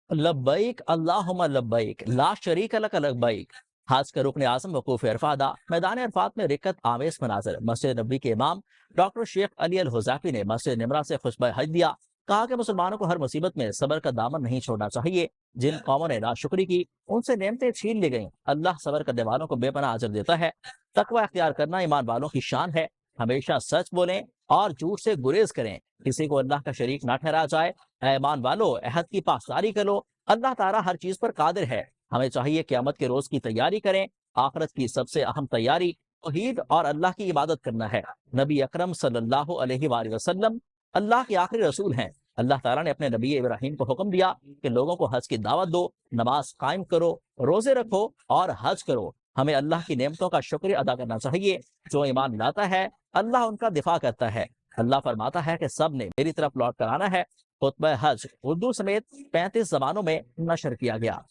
लब्बैक अल्लाहुम्मा लब्बैक ला शरीक लक लब्बैक। हज का रुकन आज़म वकूफ अरफा अदा। मैदान अरफात में रिक्कत आवेश मनाजर। मस्जिद नबी के इमाम डॉक्टर शेख अली अल हुज़ैफी ने मस्जिद निमरा से खुतबा हज दिया। कहा कि मुसलमानों को हर मुसीबत में सब्र का दामन नहीं छोड़ना चाहिए। जिन कौमों ने नाशुक्री की उनसे नेमतें छीन ली गईं। अल्लाह सब्र करने वालों को बेपनाह अजर देता है। तकवा अख्तियार करना ईमान वालों की शान है। हमेशा सच बोलें और झूठ से गुरेज करें। किसी को अल्लाह का शरीक ना ठहराया जाए। ऐ ईमान वालो, अहद की पासदारी करो। अल्लाह ताला हर चीज पर कादिर है। हमें चाहिए क़यामत के रोज की तैयारी करें। आखिरत की सबसे अहम तैयारी तौहीद और अल्लाह की इबादत करना है। नबी अकरम सल्लल्लाहु अलैहि वसल्लम अल्लाह के आखिरी रसूल हैं। अल्लाह ताला ने अपने नबी इब्राहीम को हुक्म दिया कि लोगों को हज की दावत दो, नमाज कायम करो, रोजे रखो और हज करो। हमें अल्लाह की नेमतों का शुक्र अदा करना चाहिए। जो ईमान लाता है अल्लाह उनका दिफा करता है। अल्लाह फरमाता है कि सब ने मेरी तरफ लौट कर आना है। खुतबा हज उर्दू समेत 35 जबानों में नशर किया गया।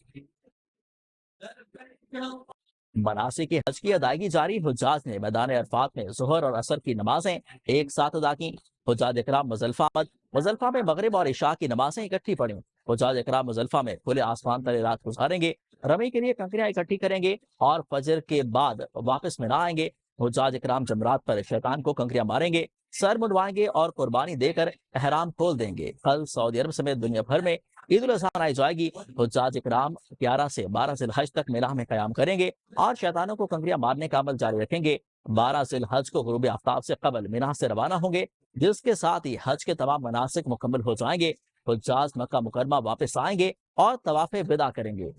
मनासिक के हज की अदायगी जारी। हुज्जाज ने मैदान अरफात में ज़ोहर और असर की नमाजें एक साथ अदा की। हुज्जाज इकराम मुजल्फा में मगरिब और इशा की नमाजें इकट्ठी पढ़ी। हुज्जाज इकराम मुजल्फा में खुले आसमान तले रात गुजारेंगे। रमी के लिए कंकरियां इकट्ठी करेंगे और फजर के बाद वापस मिना आएंगे। हुज्जाज इकराम जमरात पर शैतान को कंकरियां मारेंगे, सर मुंडवाएंगे और कुर्बानी देकर एहराम खोल देंगे। कल सऊदी अरब समेत दुनिया भर में ईद उल अज़हा मनाई जाएगी। हुज्जाज इकराम 11 से 12 जिलहज तक मिना में कयाम करेंगे और शैतानों को कंकरियां मारने का अमल जारी रखेंगे। 12 जिलहज को गुरूब आफ्ताब से कबल मिना से रवाना होंगे, जिसके साथ ही हज के तमाम मनासिक मुकम्मल हो जाएंगे। हुज्जाज मक्का मुकरमा वापस आएंगे और तवाफ़े विदा करेंगे।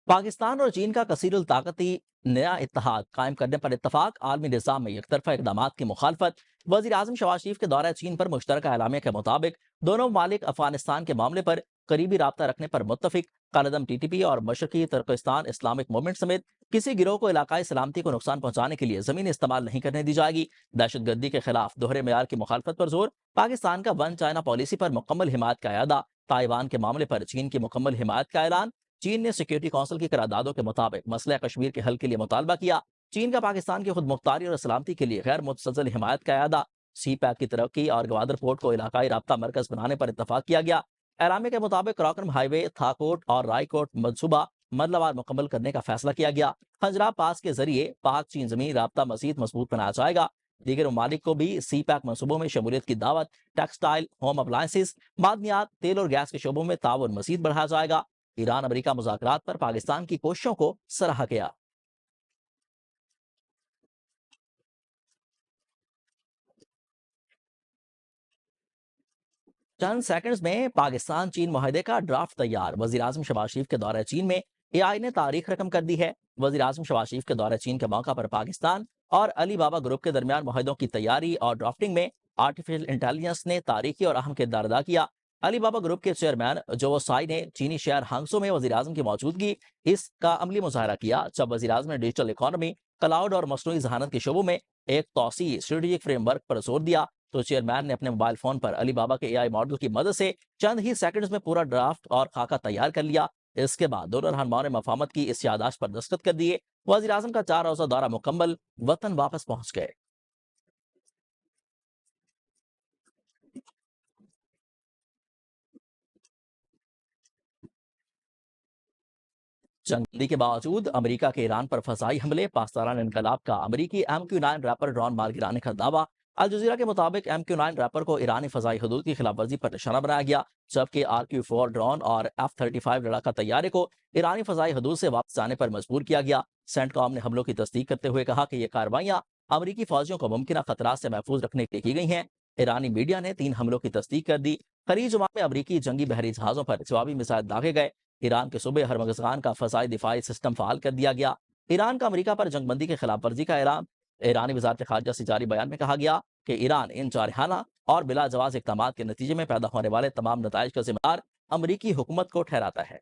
पाकिस्तान और चीन का कसीरुल ताकती नया इत्तेहाद कायम करने पर इत्तफाक। आलमी निज़ाम में एकतरफा इकदाम की मुखालफत। वज़ीर आज़म शहबाज शरीफ के दौरा चीन पर मुश्तरका एलामिया के मुताबिक दोनों ममालिक अफगानिस्तान के मामले पर करीबी राब्ता रखने पर मुत्तफिक। कालदम TTP और मशरकी तुर्कस्तान इस्लामिक मूवमेंट समेत किसी गिरोह को इलाकाई सलामती को नुकसान पहुंचाने के लिए जमीन इस्तेमाल नहीं करने दी जाएगी। दहशतगर्दी के खिलाफ दोहरे मेयार की मुखालफत पर जोर। पाकिस्तान का वन चाइना पॉलिसी पर मुकम्मल हिमायत का अदा। ताइवान के मामले पर चीन की मुकम्मल हिमायत का ऐलान। चीन ने सिक्योरिटी काउंसिल की करारदादों के मुताबिक मसला कश्मीर के हल के लिए मुतालबा किया। चीन का पाकिस्तान की खुद मुख्तारी और सलामती के लिए गैर मुतसलसल हिमायत का अदा। CPEC की तरक्की और ग्वादर पोर्ट को इलाकाई राब्ता मरकज बनाने पर इत्तफाक किया गया। एलामे के मुताबिक कराकरम हाईवे, थाकोट और रायकोट मनसूबा मरलवार मुकम्मल करने का फैसला किया गया। खंजरा पास के जरिए पाक चीन जमीन राब्ता मजीद मजबूत बनाया जाएगा। दीगर ममालिक को भी CPEC मनसूबों में शमूलियत की दावत। टेक्सटाइल, होम अप्लायंसेस, मादनियात, तेल और गैस के शोबों में ताउन मजीद बढ़ाया जाएगा। ईरान अमेरिका मुज़ाकरात पर पाकिस्तान की कोशिशों को सराहा गया। चंद सेकंड्स में पाकिस्तान चीन मुआहदे का ड्राफ्ट तैयार। वजीर आजम शहबाज शरीफ के दौरे चीन में AI ने तारीख रकम कर दी है। वजीर आजम शहबाज शरीफ के दौरे चीन के मौका पर पाकिस्तान और अली बाबा ग्रुप के दरमियान मुआहदों की तैयारी और ड्राफ्टिंग में आर्टिफिशियल इंटेलिजेंस ने तारीखी और अहम किरदार अदा किया। अली बाबा ग्रुप के चेयरमैन जो साई ने चीनी शहर हांगसो में वजीर आजम की मौजूदगी इसका अमली मुजाहरा किया। जब वजीर आजम ने डिजिटल इकॉनमी, क्लाउड और मसनूई जहानत के शोबों में एक तौसी स्ट्रेटेजिक फ्रेमवर्क पर जोर दिया, तो चेयरमैन ने अपने मोबाइल फोन पर अली बाबा के AI मॉडल की मदद से चंद ही सेकंड्स में पूरा ड्राफ्ट और खाका तैयार कर लिया। इसके बाद दोनों रहनुमाओं ने मफाहमत की इस यादाश्त पर दस्तखत कर दिए। वजीर आजम का 4 रोजा दौरा मुकम्मल, वतन वापस पहुंच गए। जंगली के बावजूद अमेरिका के ईरान पर फसाई हमले। पाकिस्तान इनकलाब का अमेरिकी MQ-9 रैपर ड्रोन मार गिराने का दावा। अल जजीरा के मुताबिक MQ-9 रैपर को ईरानी फजाई हदूद की खिलाफ वर्जी पर निशाना बनाया गया, जबकि RQ-4 ड्रोन और F-35 लड़ाका तैयारे को ईरानी फजाई हदूद से वापस आने पर मजबूर किया गया। सेंटकॉम ने हमलों की तस्दीक करते हुए कहा कि ये कार्रवाइयां अमेरिकी फौजियों को मुमकिन खतरा से महफूज रखने के लिए की गई हैं। ईरानी मीडिया ने 3 हमलों की तस्दीक कर दी। खलीज में अमेरिकी जंगी बहरी जहाजों पर जवाबी मिसाइल दागे गए। ईरान के सूबे हरमगजगान का फसाई दिफाई सिस्टम फाल कर दिया गया। ईरान का अमेरिका पर जंगबंदी के खिलाफ वर्जी का ऐलान। ईरानी वजारत खारजा से जारी बयान में कहा गया कि ईरान इन जारहाना और बिला जवाज इकदाम के नतीजे में पैदा होने वाले तमाम नताइज का जिम्मेदार अमेरिकी हुकूमत को ठहराता है।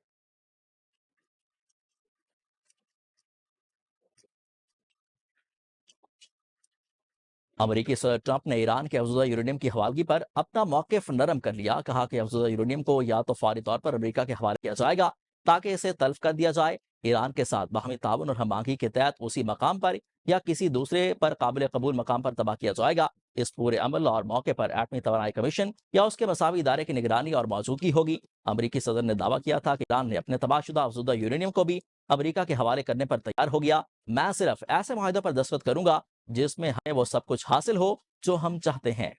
अमेरिकी सदर ट्रंप ने ईरान के अफजुदा यूरेनियम की हवालगी पर अपना मौक़िफ़ नरम कर लिया। कहा कि अफजुदा यूरेनियम को या तो फौरी तौर पर अमेरिका के हवाले किया जाएगा ताकि इसे तल्फ कर दिया जाए। ईरान के साथ बाहमी ताउन और हम आहंगी के तहत उसी मकाम पर या किसी दूसरे पर काबिल कबूल मकाम पर तबाह किया जाएगा। इस पूरे अमल और मौके पर एटमी तवानाई कमीशन या उसके मसावी इदारे की निगरानी और मौजूदगी होगी। अमरीकी सदर ने दावा किया था कि ईरान ने अपने तबाहशुदा अफजुदा यूरेनियम को भी अमरीका के हवाले करने पर तैयार हो गया। मैं सिर्फ ऐसे माहिदों पर दस्तखत करूंगा जिसमें हमें वो सब कुछ हासिल हो जो हम चाहते हैं।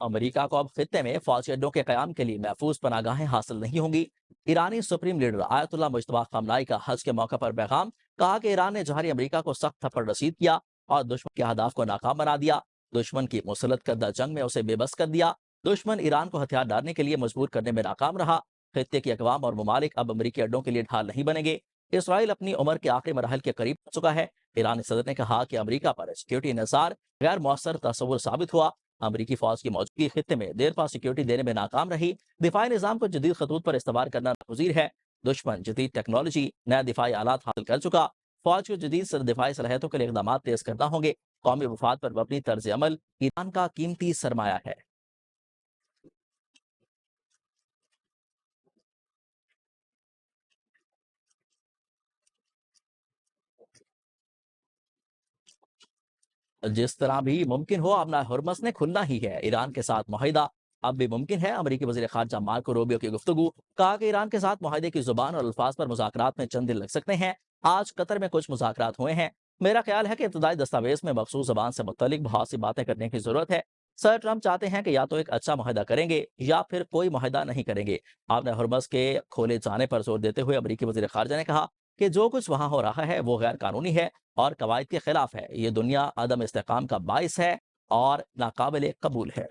अमेरिका को अब खित्ते में फौजी अड्डों के कयाम के लिए महफूज पनागाहें हासिल नहीं होंगी। ईरानी सुप्रीम लीडर आयतुल्ला मुज्तबा खमनाई का हज के मौके पर पैगाम, कहा कि ईरान ने जहरी अमेरिका को सख्त थप्पड़ रसीद किया और दुश्मन के अहदाफ को नाकाम बना दिया। दुश्मन की मुसलत करदा जंग में उसे बेबस कर दिया। दुश्मन ईरान को हथियार डालने के लिए मजबूर करने में नाकाम रहा। खित्ते की अकवाम और ममालिक अब अमरीकी अड्डों के लिए ढाल नहीं बनेंगे। इसराइल अपनी उम्र के आखिरी मराहल के करीब पहुंच चुका है। ईरानी सदर ने कहा कि अमरीका पर सिक्योरिटी इंसार गैर मौसर तस्वुर साबित हुआ। अमरीकी फौज की मौजूदगी खित्ते में देर पा सिक्योरिटी देने में नाकाम रही। दिफाई निजाम को जदीद खतूत पर इस्तेमाल करना नागुज़ीर है। दुश्मन जदीद टेक्नोलॉजी, नए दिफाई आलात हासिल कर चुका। फौज को जदीद दिफाई सलाहियतों के लिए इकदाम तेज करना होंगे। कौमी वफाद पर मबनी तर्ज अमल ईरान का कीमती सरमाया है। जिस तरह भी मुमकिन हो, अपना हुर्मस ने खुलना ही है। ईरान के साथ मुआहिदा अब भी मुमकिन है। अमरीकी वज़ीर ख़ारजा मार्को रूबियो की गुफ्तगू, कहा कि ईरान के साथ मुआहिदे की जुबान और अल्फाज पर मुज़ाकरात में चंद दिन लग सकते हैं। आज कतर में कुछ मुज़ाकरात हुए हैं। मेरा ख्याल है कि इब्तदाई दस्तावेज में मखसूस ज़बान से मुतल्लिक बहुत सी बातें करने की ज़रूरत है। सर ट्रंप चाहते हैं कि या तो एक अच्छा मुआहिदा करेंगे या फिर कोई मुआहिदा नहीं करेंगे। आपने हुर्मस के खोले जाने पर जोर देते हुए अमरीकी वज़ीर ख़ारजा ने कहा कि जो कुछ वहां हो रहा है वो गैर कानूनी है और कवायद के खिलाफ है। ये दुनिया अदम इस्तेकाम का बाइस है और नाकाबिल कबूल है।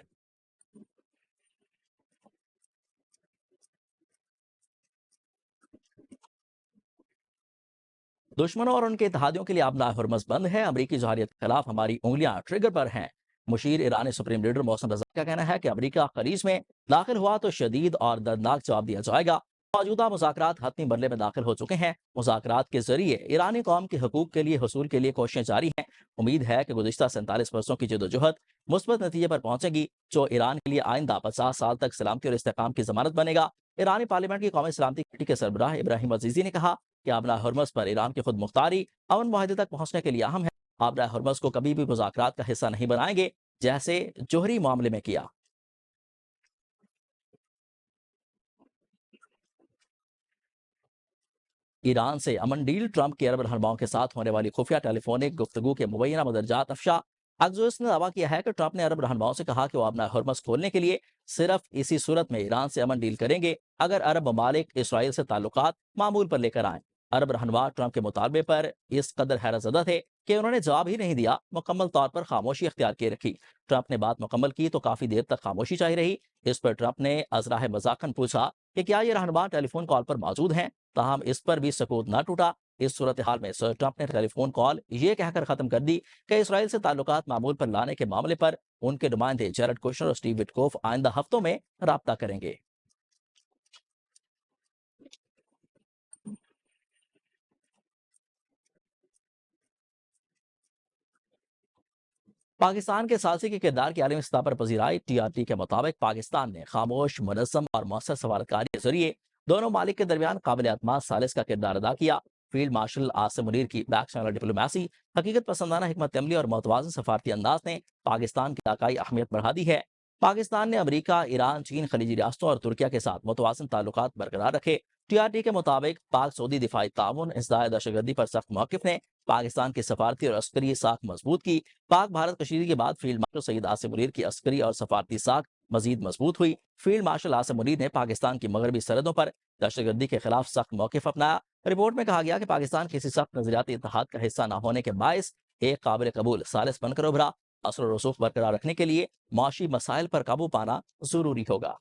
दुश्मनों और उनके इत्तेहादियों के लिए अब हुर्मस बंद है। अमरीकी जहारियत के खिलाफ हमारी उंगलियां ट्रिगर पर हैं। मुशीर ईरानी सुप्रीम लीडर मोहसिन रजा का कहना है कि अमरीका खलीज में दाखिल हुआ तो शदीद और दर्दनाक जवाब दिया जाएगा। मौजूदा मुज़ाकरात हतमी मरले में दाखिल हो चुके हैं। मुज़ाकरात के जरिए ईरानी कौम के हकूक के लिए हसूल के लिए कोशिशें जारी हैं। उम्मीद है कि गुज़िश्ता 47 वर्षों की जदोजहद मुस्बत नतीजे पर पहुंचेगी, जो ईरान के लिए आइंदा 50 साल तक सलामती और इस्तेकाम की जमानत बनेगा। ईरानी पार्लियामेंट की कौमी सलामती कमेटी के सरबराह इब्राहिम अजीजी ने कहा कि आबरा हरमस पर ईरान की खुद मुख्तारी अमन माहदे तक पहुंचने के लिए अहम है। आबरा हरमस को कभी भी मुज़ाकरात का हिस्सा नहीं बनाएंगे, जैसे जोहरी मामले में किया। ईरान से अमन डील, ट्रंप के अरब रहनुमाओं के साथ होने वाली खुफिया टेलीफोनिक गुफ्तगू के मुबैना मदरजात अफशा। अक्सुस ने दावा किया है कि ट्रंप ने अरब रहनुमाओं से कहा कि वो अपना हरमस खोलने के लिए सिर्फ इसी सूरत में ईरान से अमन डील करेंगे अगर अरब ममालिक इसराइल से ताल्लुकात मामूल पर लेकर आए। अरब रहनुमा ट्रंप के मुतालबे पर इस कदर हैरत ज़दा थे कि उन्होंने जवाब ही नहीं दिया, मुकम्मल तौर पर खामोशी अख्तियार किए रखी। ट्रंप ने बात मुकम्मल की तो काफी देर तक खामोशी चाहिए रही। इस पर ट्रंप ने अजराह मजाकन पूछा कि क्या ये रहनुमा टेलीफोन कॉल पर मौजूद हैं। ताहम इस पर भी सकूत न टूटा। इस सूरत हाल में सर ट्रंप ने टेलीफोन कॉल ये कहकर खत्म कर दी कि इसराइल से ताल्लुकात मामूल पर लाने के मामले पर उनके नुमाइंदे जेरेड कुशनर और स्टीव विटकोफ आइंदा हफ्तों में राब्ता करेंगे। पाकिस्तान के सालसी के किरदार की आलमी सतह पर पजीराई। TRT के मुताबिक पाकिस्तान ने खामोश, मुनज़्ज़म और मौसर सवारकारी के जरिए दोनों मालिक के दरमियान काबिल एतमाद सालिस का किरदार अदा किया। फील्ड मार्शल आसिम मुनीर की बैक चैनल डिप्लोमेसी, हकीकत पसंदाना हिकमत अमली और मुतवाज़िन सफारती अंदाज ने पाकिस्तान की इलाकाई अहमियत बढ़ा दी है। पाकिस्तान ने अमरीका, ईरान, चीन, खलीजी रियासतों और तुर्किया के साथ मुतवाज़िन ताल्लुकात बरकरार रखे। TRT के मुताबिक पाक सऊदी दिफाई ताउन, इंसदाद दहशतगर्दी पर सख्त मौक़िफ़ ने पाकिस्तान की सफारती और अस्करी साख मजबूत की। पाक भारत कशीदगी के बाद फील्ड मार्शल सईद आसिम मुनीर की अस्करी और सफारती साख मजीद मजबूत हुई। फील्ड मार्शल आसिम मुनीर ने पाकिस्तान की मगरबी सरहदों पर दहशतगर्दी के खिलाफ सख्त मौक़िफ़ अपनाया। रिपोर्ट में कहा गया कि पाकिस्तान किसी सख्त नजरियाती इत्तेहाद का हिस्सा न होने के बायस एक काबिल कबूल सालिस बनकर उभरा। असर और रसूख बरकरार रखने के लिए माशी मसाइल पर काबू पाना जरूरी होगा।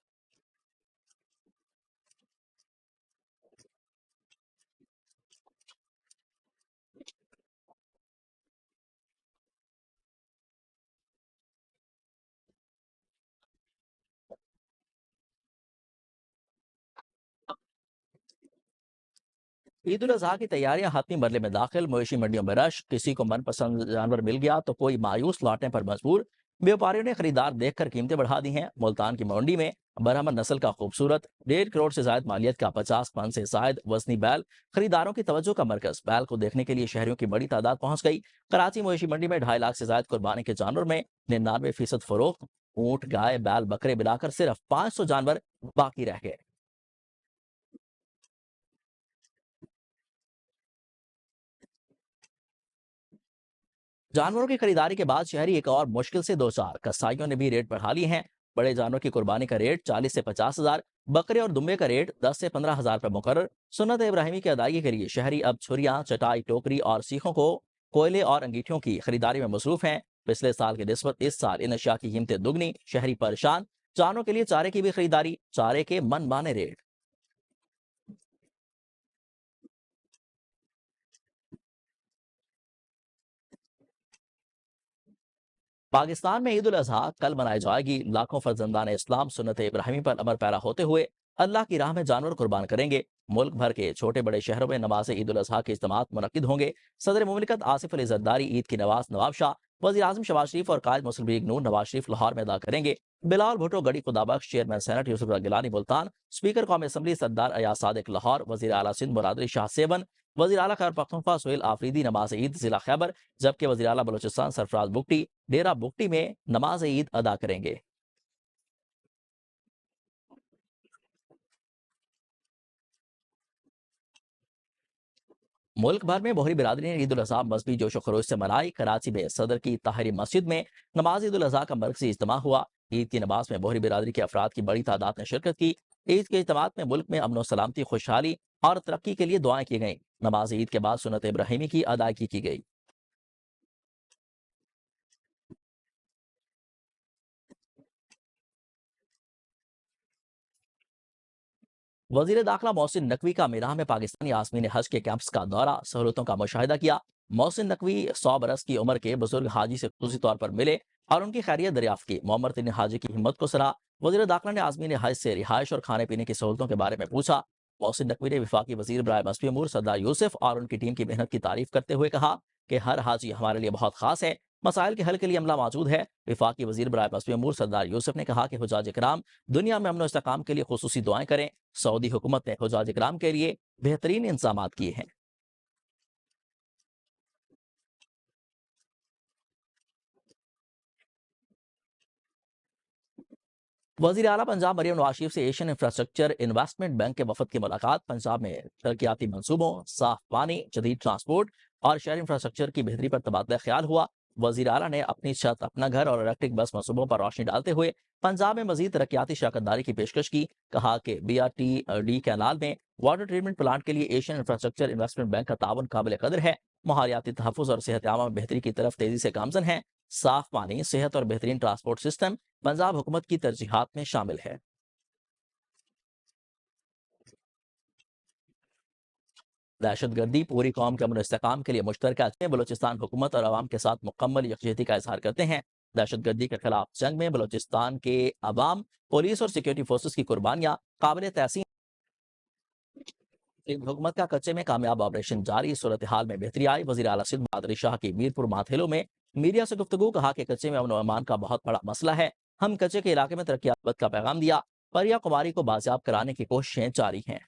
ईद उल अजहा की तैयारियां हाथमी मरले में दाखिल। मवेशी मंडियों में रश, किसी को मनपसंद जानवर मिल गया तो कोई मायूस लौटने पर मजबूर। व्यापारियों ने खरीदार देखकर कीमतें बढ़ा दी हैं। मुल्तान की मंडी में बरहमन नस्ल का खूबसूरत 1.5 करोड़ से जायद मालियत का 50 मन से जायद वजनी बैल खरीदारों की तवज्जो का मरकज। बैल को देखने के लिए शहरियों की बड़ी तादाद पहुंच गई। कराची मवेशी मंडी में 2.5 लाख से जायद कुर्बानी के जानवर में 99% फरोख्त। ऊंट, गाय, बैल, बकरे मिलाकर सिर्फ 500 जानवर बाकी रह गए। जानवरों की खरीदारी के बाद शहरी एक और मुश्किल से दो चार। कसाईयों ने भी रेट बढ़ा लिए हैं। बड़े जानवरों की कुर्बानी का रेट 40 से 50 हजार, बकरे और दुम्बे का रेट 10 से 15 हजार पर मुकर्रर। सुन्नत इब्राहिमी की अदायगी के लिए शहरी अब छुरियां, चटाई, टोकरी और सीखों को कोयले और अंगीठियों की खरीदारी में मसरूफ हैं। पिछले साल की निस्बत इस साल इन अशिया की कीमतें दुगनी। शहरी परेशान। जानवरों के लिए चारे की भी खरीदारी, चारे के मन माने रेट। पाकिस्तान में ईद उल अजहा कल मनाई जाएगी। लाखों फर्जंदान इस्लाम सुन्नत इब्राहिमी पर अमर पैरा होते हुए अल्लाह की राह में जानवर कुर्बान करेंगे। मुल्क भर के छोटे बड़े शहरों में नमाज ईद उल अजहा के इज्तिमात मुनक्किद होंगे। सदर मुमलिकत आसिफ अली जरदारी ईद की नवाब शाह, वज़ीर आज़म शहबाज शरीफ और कायद मुस्लिम लीग नून नवाज शरीफ लाहौर में अदा करेंगे। Bilawal Bhutto Garhi Khudabakhsh, chairman senate Yusuf Gilani Multan, speaker कौमी असम्बली सरदार अयाज सादिक लाहौर, वज़ीर आला सिंध मुराद अली शाह सेवन, वज़ीर आला खैबर पख्तूनख्वा सुहेल आफरीदी नमाज ईद जिला खैबर, जबकि वज़ीर आला बलोचिस्तान सरफराज बुगटी डेरा बुगटी में नमाज ईद अदा करेंगे। मुल्क भर में बोहरी बिरादरी ने ईद उल अजहा मजहबी जोश खरोश से मनाई। कराची में सदर की ताहिरी मस्जिद में नमाज ईद उल अजहा का मरकजी इज्तिमा हुआ। ईद की नमाज में बोहरी बिरादरी के अफराद की बड़ी तादाद ने शिरकत की। ईद के इज्तिमात में मुल्क में अमन सलामती, खुशहाली और तरक्की के लिए दुआएं की गईं। नमाज ईद के बाद सुन्नत इब्राहिमी की अदायगी की गई। वजीर दाखिला मोहसिन नकवी का मीराह में पाकिस्तानी आसमीन हज के कैंप्स का दौरा, सहूलतों का मुशाहिदा किया। मोहसिन नकवी 100 बरस की उम्र के बुजुर्ग हाजी से खुसूसी तौर पर मिले और उनकी खैरियत दरियाफ्त की। मोहम्मद तीन हाजी की हिम्मत को सराहा। वजीर दाखिला ने आजमीन हज से रिहाइश और खाने पीने की सहूलतों के बारे में पूछा। मोहसिन नकवी ने विफाकी वजीर बराए मसबी अमूर सरदार यूसुफ और उनकी टीम की मेहनत की तारीफ करते हुए कहा कि हर हाजी हमारे लिए बहुत खास है। मसाइल के हल के लिए अमला मौजूद है। विफाकी वजीर बराए मसबी अमूर सरदार यूसुफ ने कहा कि हुजाज इकराम दुनिया में अमन इस्तेकाम के लिए खुसूसी दुआएं करें। सऊदी हुकूमत ने हुजाज इकराम के लिए बेहतरीन इंतजाम किए हैं। वजीर आला पंजाब मरियम नवाज शरीफ से एशियन इंफ्रास्ट्रक्चर इन्वेस्टमेंट बैंक के वफद की मुलाकात। पंजाब में तरक्याती मंसूबों, साफ पानी, जदीद ट्रांसपोर्ट और शहरी इंफ्रास्ट्रक्चर की बेहतरी पर तबादला ख्याल हुआ। वजीर आला ने अपनी छत, अपना घर और इलेक्ट्रिक बस मंसूबों पर रोशनी डालते हुए पंजाब में मजीद तरक्याती शराकतदारी की पेशकश की। कहा कि BRT-D कैनाल में वाटर ट्रीटमेंट प्लांट के लिए एशियन इंफ्रास्ट्रक्चर इन्वेस्टमेंट बैंक का ताउन काबिल कदर है। माहौलियाती तहफ़्फ़ुज़ और सेहत आमा में बेहतरी की तरफ तेजी से गामजन है। साफ पानी, सेहत और बेहतरीन ट्रांसपोर्ट सिस्टम पंजाब हुकूमत की तरजीहात में शामिल है। दहशत गर्दी पूरी कौम के अमन इस्तेकाम के लिए मुश्तरका में बलोचिस्तान हुकूमत और अवाम के साथ मुकम्मल यकजहती का इजहार करते हैं। दहशत गर्दी के खिलाफ जंग में बलोचिस्तान के अवाम, पुलिस और सिक्योरिटी फोर्सेस की कुर्बानियां काबिल तहसीन। हुकूमत का कच्चे में कामयाब ऑपरेशन जारी, सूरत हाल में बेहतरी आई। वजीर आला सिंध बहादुर शाह की मीरपुर माथेलो में मीडिया से गुफ्तगू। कहा कि कच्चे में अमन और अमान का बहुत बड़ा मसला है। हम कच्चे के इलाके में तरक्की का पैगाम दिया। परिया कुमारी को बाजियाब कराने की कोशिशें जारी हैं।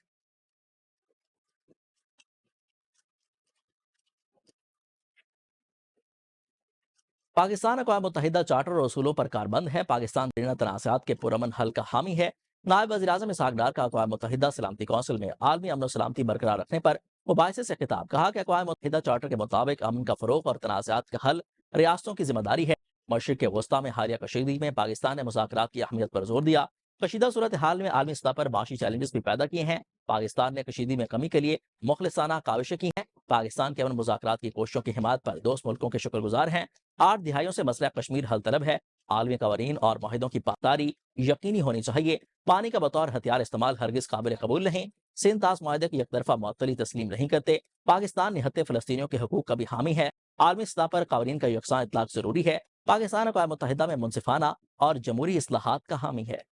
पाकिस्तान अक़वाम मुत्तहिदा चार्टर और असूलों पर कारबंद है। पाकिस्तान दरीना तनाज़ात के पुरअमन हल का हामी है। नायब वज़ीर आज़म इसहाक डार का अक़वाम मुत्तहिदा सलामती कौंसिल में आलमी अमन और सलामती बरकरार रखने पर मुबाहिसे से खिताब। कहा कि अक़वाम मुत्तहिदा चार्टर के मुताबिक अमन का फ़रोग़ और तनाज़ात का हल रियासतों की जिम्मेदारी है। मशरिक़ के वस्ता में हालिया कशीदगी में पाकिस्तान ने मुज़ाकरात की अहमियत पर जोर दिया। कशीदा सूरत हाल में आलमी सतह पर माशी चैलेंजेस भी पैदा किए हैं। पाकिस्तान ने कशीदगी में कमी के लिए मुखलिसाना काविशें की हैं। पाकिस्तान के अमन मुज़ाकरात की कोशिशों की हिमायत पर दोस्त मुल्कों के शुक्रगुजार हैं। 8 दिहाइयों से मसला कश्मीर हल तलब है। आलमी कवानीन और माहिदों की पासदारी यकीनी होनी चाहिए। पानी का बतौर हथियार इस्तेमाल हरगिज काबिल कबूल नहीं। सिंध ताश माहे की यकतरफा मुअत्तली तस्लीम नहीं करते। पाकिस्तान निहत्ते फ़लस्तीनियों के हकूक का भी हामी है। आलमी सतह पर कवानीन का यकसा इतलाक जरूरी है। पाकिस्तान अक़वाम मुत्तहिदा में मुनसिफाना और जमहूरी इस्लाहात का हामी है।